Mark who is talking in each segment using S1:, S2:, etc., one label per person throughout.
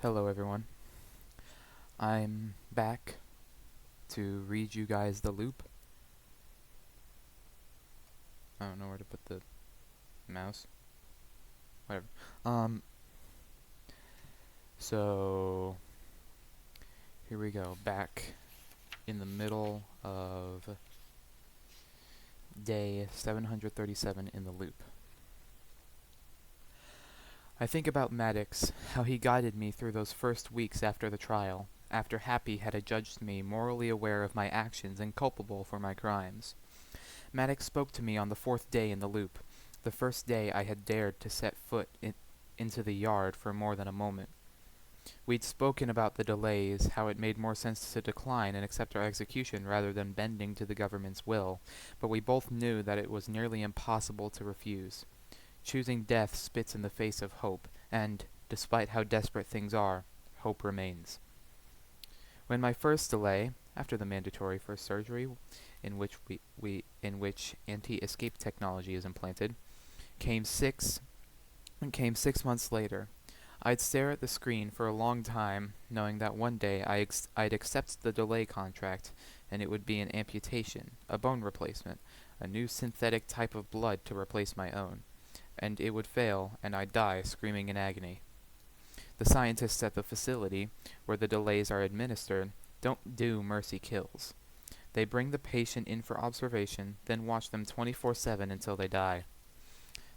S1: Hello, everyone. I'm back to read you guys the loop. I don't know where to put the mouse. Whatever. Um, so here we go. Back in the middle of day 737 in the loop. I think about Maddox, how he guided me through those first weeks after the trial, after Happy had adjudged me morally aware of my actions and culpable for my crimes. Maddox spoke to me on the fourth day in the loop, the first day I had dared to set foot into the yard for more than a moment. We'd spoken about the delays, how it made more sense to decline and accept our execution rather than bending to the government's will, but we both knew that it was nearly impossible to refuse. Choosing death spits in the face of hope, and, despite how desperate things are, hope remains. When my first delay, after the mandatory first surgery, in which anti-escape technology is implanted, came 6 months later. I'd stare at the screen for a long time, knowing that one day I'd accept the delay contract, and it would be an amputation, a bone replacement, a new synthetic type of blood to replace my own. And it would fail, and I'd die screaming in agony. The scientists at the facility, where the delays are administered, don't do mercy kills. They bring the patient in for observation, then watch them 24/7 until they die.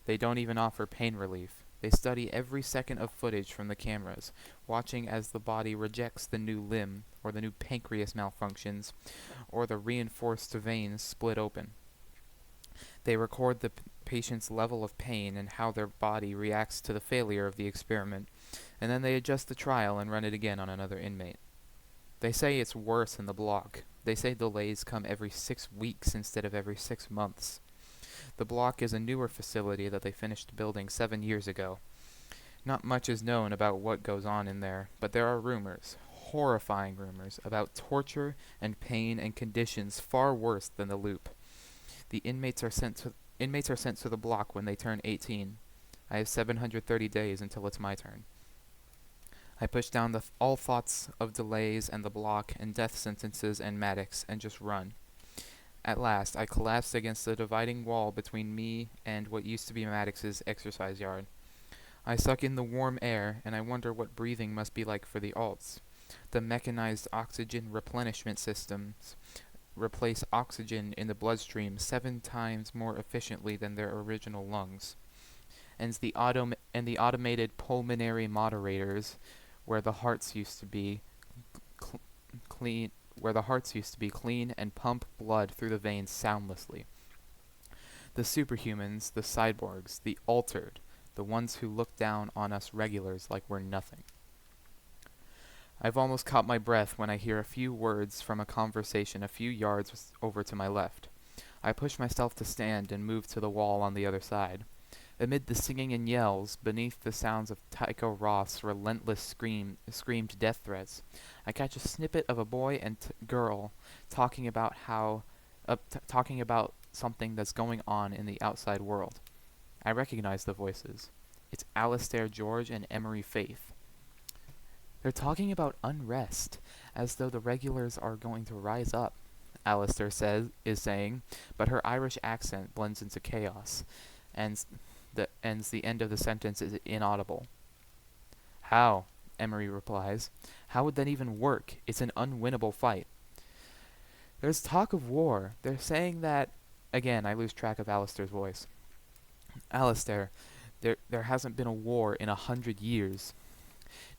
S1: They don't even offer pain relief. They study every second of footage from the cameras, watching as the body rejects the new limb, or the new pancreas malfunctions, or the reinforced veins split open. They record the patient's level of pain and how their body reacts to the failure of the experiment, and then they adjust the trial and run it again on another inmate. They say it's worse in the block. They say delays come every 6 weeks instead of every 6 months. The block is a newer facility that they finished building 7 years ago. Not much is known about what goes on in there, but there are rumors, horrifying rumors, about torture and pain and conditions far worse than the loop. The inmates are sent to the block when they turn 18. I have 730 days until it's my turn. I push down all thoughts of delays and the block and death sentences and Maddox and just run. At last, I collapsed against the dividing wall between me and what used to be Maddox's exercise yard. I suck in the warm air, and I wonder what breathing must be like for the alts. The mechanized oxygen replenishment systems replace oxygen in the bloodstream 7 times more efficiently than their original lungs. And the automated pulmonary moderators, where the hearts used to be clean and pump blood through the veins soundlessly. The superhumans, the cyborgs, the altered, the ones who look down on us regulars like we're nothing. I've almost caught my breath when I hear a few words from a conversation a few yards over to my left. I push myself to stand and move to the wall on the other side. Amid the singing and yells, beneath the sounds of Tycho Roth's relentless screamed death threats, I catch a snippet of a boy and girl talking about something that's going on in the outside world. I recognize the voices. It's Alistair George and Emery Faith. They're talking about unrest, as though the regulars are going to rise up, Alistair is saying, but her Irish accent blends into chaos, and the end of the sentence is inaudible. How? Emery replies. How would that even work? It's an unwinnable fight. There's talk of war. They're saying that... Again, I lose track of Alistair's voice. Alistair, there hasn't been a war in 100 years.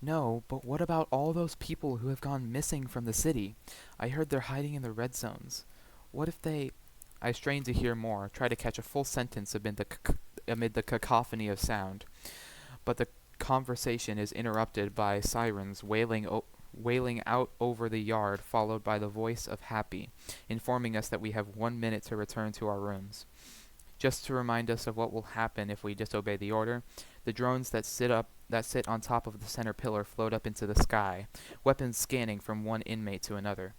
S1: No, but what about all those people who have gone missing from the city? I heard they're hiding in the red zones. What if they... I strain to hear more, try to catch a full sentence amid the cacophony of sound. But the conversation is interrupted by sirens wailing out over the yard, followed by the voice of Happy, informing us that we have 1 minute to return to our rooms. Just to remind us of what will happen if we disobey the order, the drones that sit on top of the center pillar float up into the sky, weapons scanning from one inmate to another.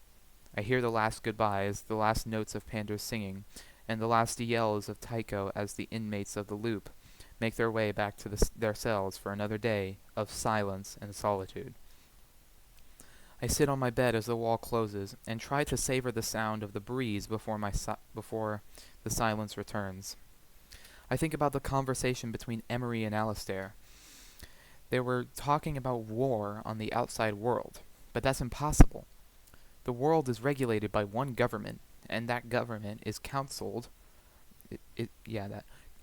S1: I hear the last goodbyes, the last notes of Pander's singing, and the last yells of Tycho as the inmates of the loop, make their way back to their cells for another day of silence and solitude. I sit on my bed as the wall closes and try to savor the sound of the breeze before the silence returns. I think about the conversation between Emery and Alistair. They were talking about war on the outside world, but that's impossible. The world is regulated by one government, and that government is that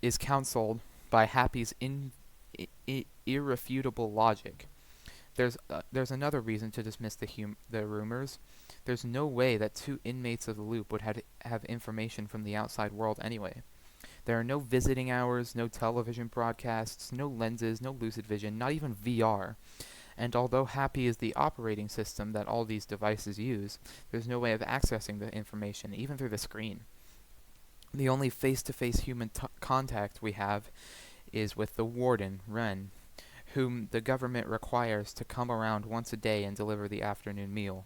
S1: is counseled by Happy's irrefutable logic. There's another reason to dismiss the rumors. There's no way that two inmates of the loop would have information from the outside world anyway. There are no visiting hours, no television broadcasts, no lenses, no lucid vision, not even VR. And although Happy is the operating system that all these devices use, there's no way of accessing the information, even through the screen. The only face-to-face human contact we have is with the warden, Ren, whom the government requires to come around once a day and deliver the afternoon meal.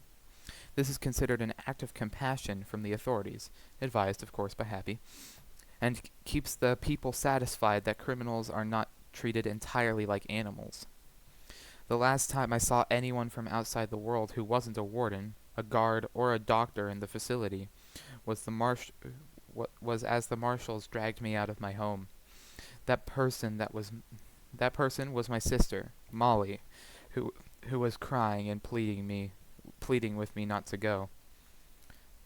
S1: This is considered an act of compassion from the authorities, advised, of course, by Happy, and keeps the people satisfied that criminals are not treated entirely like animals. The last time I saw anyone from outside the world who wasn't a warden, a guard, or a doctor in the facility was as the marshals dragged me out of my home. That person was my sister, Molly, who was crying and pleading with me not to go.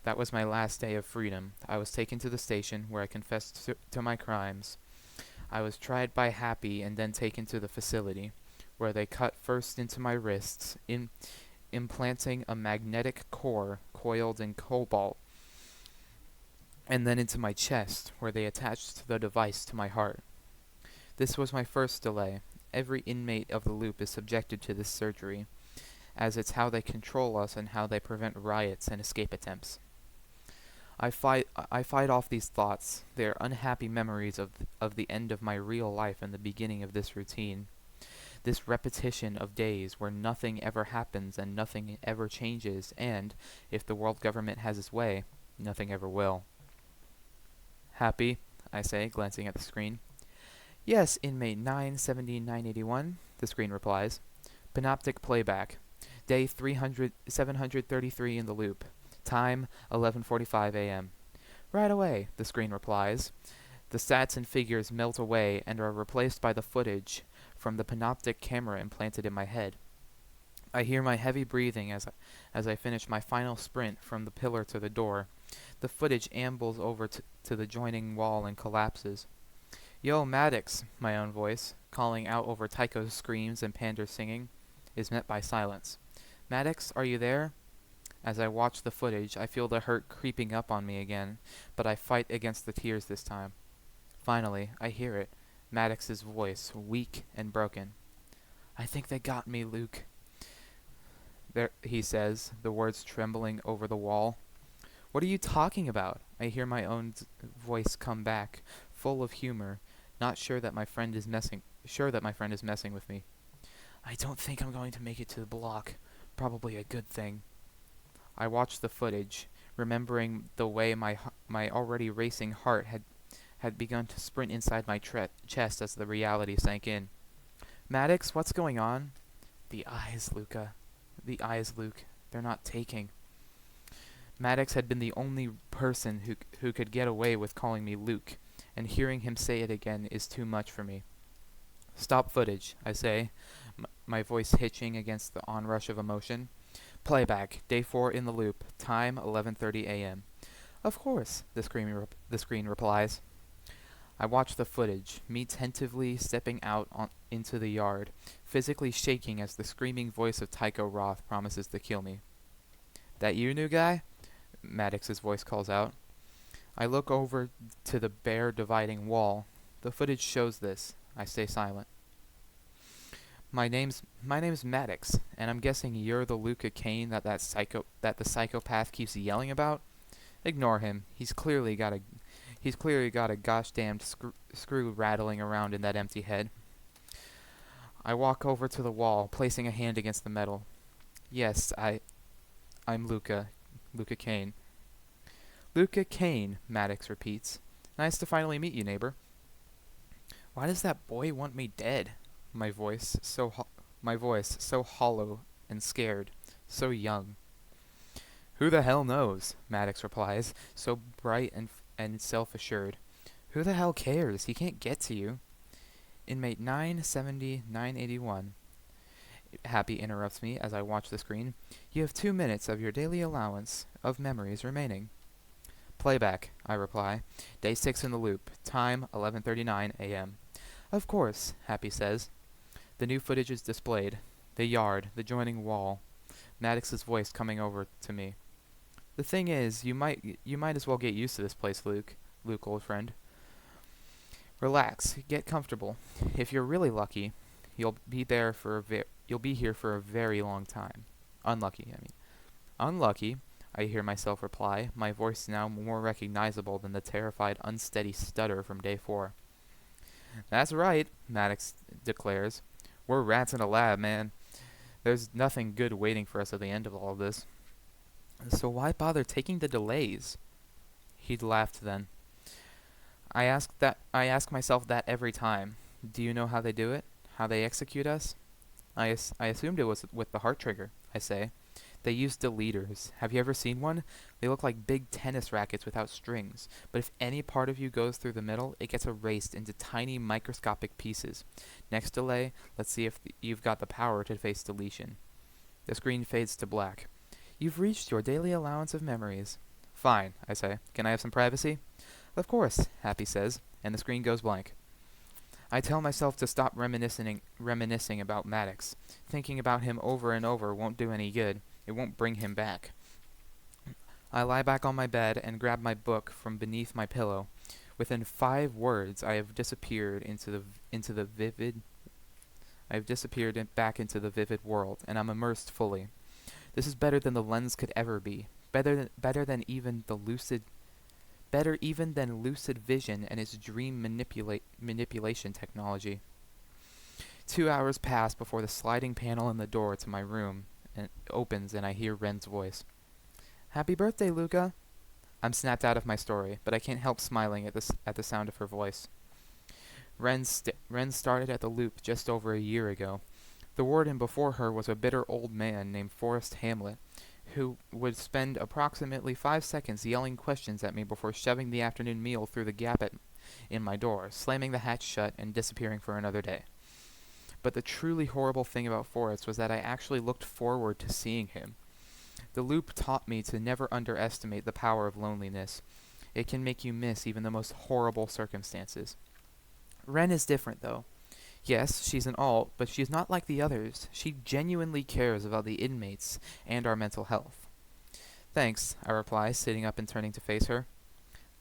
S1: That was my last day of freedom. I was taken to the station where I confessed to my crimes. I was tried by Happy and then taken to the facility, where they cut first into my wrists, implanting a magnetic core coiled in cobalt, and then into my chest, where they attached the device to my heart. This was my first delay. Every inmate of the loop is subjected to this surgery, as it's how they control us and how they prevent riots and escape attempts. I fight off these thoughts. They are unhappy memories of the end of my real life and the beginning of this routine. This repetition of days where nothing ever happens and nothing ever changes, and, if the world government has its way, nothing ever will. Happy, I say, glancing at the screen. Yes, inmate 97981, the screen replies. Panoptic playback. Day 733 in the loop. Time 11:45 a.m. Right away, the screen replies. The stats and figures melt away and are replaced by the footage from the panoptic camera implanted in my head. I hear my heavy breathing as I finish my final sprint from the pillar to the door. The footage ambles over to the joining wall and collapses. Yo, Maddox, my own voice, calling out over Tycho's screams and Pander's singing, is met by silence. Maddox, are you there? As I watch the footage, I feel the hurt creeping up on me again, but I fight against the tears this time. Finally, I hear it, Maddox's voice, weak and broken. I think they got me, Luke. There, he says, the words trembling over the wall. What are you talking about? I hear my own voice come back, full of humor, not sure that my friend is messing with me. I don't think I'm going to make it to the block. Probably a good thing. I watch the footage, remembering the way my already racing heart had begun to sprint inside my chest as the reality sank in. Maddox, what's going on? The eyes, Luca. The eyes, Luke. They're not taking. Maddox had been the only person who could get away with calling me Luke, and hearing him say it again is too much for me. Stop footage, I say, my voice hitching against the onrush of emotion. Playback, day 4 in the loop, time 11:30 a.m. Of course, the screen replies. I watch the footage, me tentatively stepping out into the yard, physically shaking as the screaming voice of Tycho Roth promises to kill me. That you, new guy? Maddox's voice calls out. I look over to the bare dividing wall. The footage shows this. I stay silent. My name's Maddox, and I'm guessing you're the Luca Kane that the psychopath keeps yelling about. Ignore him. He's clearly got a gosh damned screw rattling around in that empty head. I walk over to the wall, placing a hand against the metal. Yes, I'm Luca Kane. Luca Kane, Maddox repeats. Nice to finally meet you, neighbor. Why does that boy want me dead? My voice so my voice so hollow and scared, so young. Who the hell knows? Maddox replies, so bright and self-assured. Who the hell cares? He can't get to you. Inmate 970-981. Happy interrupts me as I watch the screen. You have 2 minutes of your daily allowance of memories remaining. Playback, I reply. Day 6 in the loop. Time 11:39 a.m. Of course, Happy says. The new footage is displayed. The yard, the joining wall. Maddox's voice coming over to me. The thing is, you might as well get used to this place, Luke. Luke, old friend. Relax, get comfortable. If you're really lucky, you'll be here for a very long time. Unlucky, I mean. Unlucky, I hear myself reply, my voice now more recognizable than the terrified, unsteady stutter from day 4. That's right, Maddox declares. We're rats in a lab, man. There's nothing good waiting for us at the end of all of this. So why bother taking the delays? He'd laughed then. I ask myself that every time. Do you know how they do it? How they execute us? I assumed it was with the heart trigger, I say. They use deleters. Have you ever seen one? They look like big tennis rackets without strings, but if any part of you goes through the middle, it gets erased into tiny microscopic pieces. Next delay, let's see if you've got the power to face deletion. The screen fades to black. You've reached your daily allowance of memories. Fine, I say. Can I have some privacy? Of course, Happy says, and the screen goes blank. I tell myself to stop reminiscing about Maddox. Thinking about him over and over won't do any good. It won't bring him back. I lie back on my bed and grab my book from beneath my pillow. Within 5 words, I have disappeared back into the vivid world, and I'm immersed fully. This is better than the lens could ever be. Better even than lucid vision and its dream manipulation technology. 2 hours pass before the sliding panel in the door to my room opens and I hear Ren's voice. Happy birthday, Luca! I'm snapped out of my story, but I can't help smiling at the sound of her voice. Ren started at the loop just over a year ago. The warden before her was a bitter old man named Forrest Hamlet, who would spend approximately 5 seconds yelling questions at me before shoving the afternoon meal through the gap in my door, slamming the hatch shut, and disappearing for another day. But the truly horrible thing about Forrest was that I actually looked forward to seeing him. The loop taught me to never underestimate the power of loneliness. It can make you miss even the most horrible circumstances. Ren is different, though. Yes, she's an alt, but she's not like the others. She genuinely cares about the inmates and our mental health. Thanks, I reply, sitting up and turning to face her.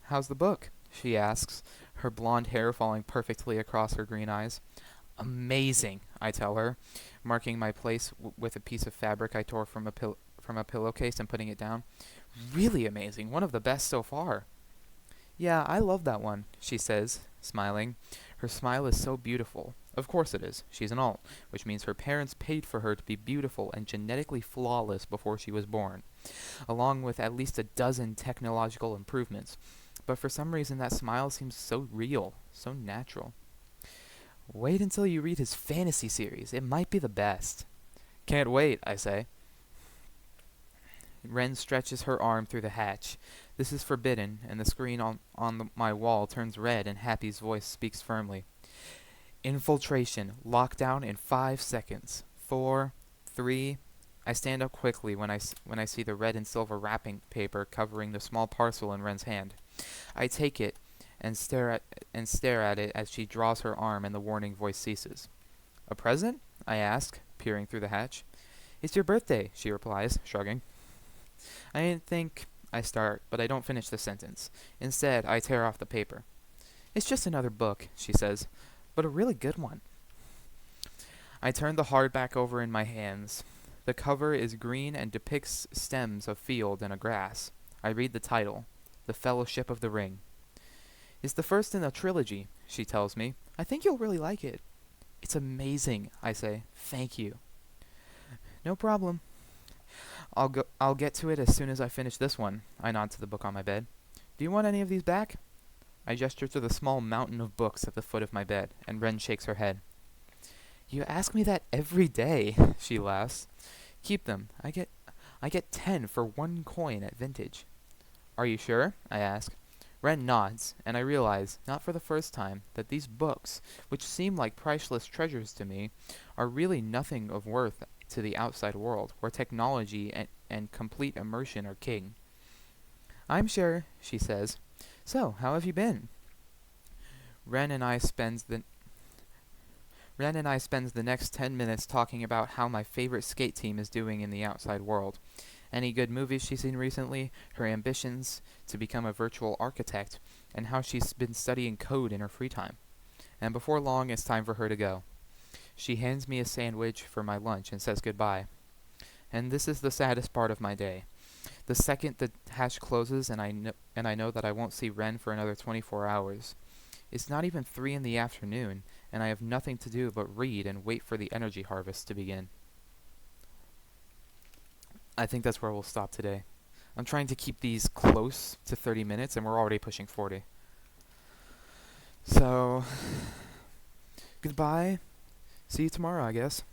S1: How's the book? She asks, her blonde hair falling perfectly across her green eyes. Amazing, I tell her, marking my place with a piece of fabric I tore from a pillowcase and putting it down. Really amazing, one of the best so far. Yeah, I love that one, she says, smiling. Her smile is so beautiful. Of course it is. She's an alt, which means her parents paid for her to be beautiful and genetically flawless before she was born, along with at least a dozen technological improvements. But for some reason that smile seems so real, so natural. Wait until you read his fantasy series. It might be the best. Can't wait, I say. Ren stretches her arm through the hatch. This is forbidden, and the screen on my wall turns red and Happy's voice speaks firmly. Infiltration. Lockdown in 5 seconds. 4, 3... I stand up quickly when I see the red and silver wrapping paper covering the small parcel in Ren's hand. I take it and stare at it as she draws her arm and the warning voice ceases. A present? I ask, peering through the hatch. It's your birthday, she replies, shrugging. I didn't think... I start, but I don't finish the sentence. Instead, I tear off the paper. It's just another book, she says, but a really good one. I turn the hardback over in my hands. The cover is green and depicts stems of field and a grass. I read the title, The Fellowship of the Ring. It's the first in a trilogy, she tells me. I think you'll really like it. It's amazing, I say. Thank you. No problem. I'll get to it as soon as I finish this one. I nod to the book on my bed. Do you want any of these back? I gesture to the small mountain of books at the foot of my bed, and Ren shakes her head. You ask me that every day, she laughs. Keep them. I get 10 for 1 coin at vintage. Are you sure? I ask. Ren nods, and I realize, not for the first time, that these books, which seem like priceless treasures to me, are really nothing of worth to the outside world, where technology and complete immersion are king. I'm sure, she says. So, how have you been? Ren and I spends the Ren and I spends the next 10 minutes talking about how my favorite skate team is doing in the outside world, any good movies she's seen recently, her ambitions to become a virtual architect, and how she's been studying code in her free time. And before long, it's time for her to go. She hands me a sandwich for my lunch and says goodbye. And this is the saddest part of my day. The second the hatch closes and I know that I won't see Ren for another 24 hours. It's not even 3 in the afternoon, and I have nothing to do but read and wait for the energy harvest to begin. I think that's where we'll stop today. I'm trying to keep these close to 30 minutes, and we're already pushing 40. So, goodbye. See you tomorrow, I guess.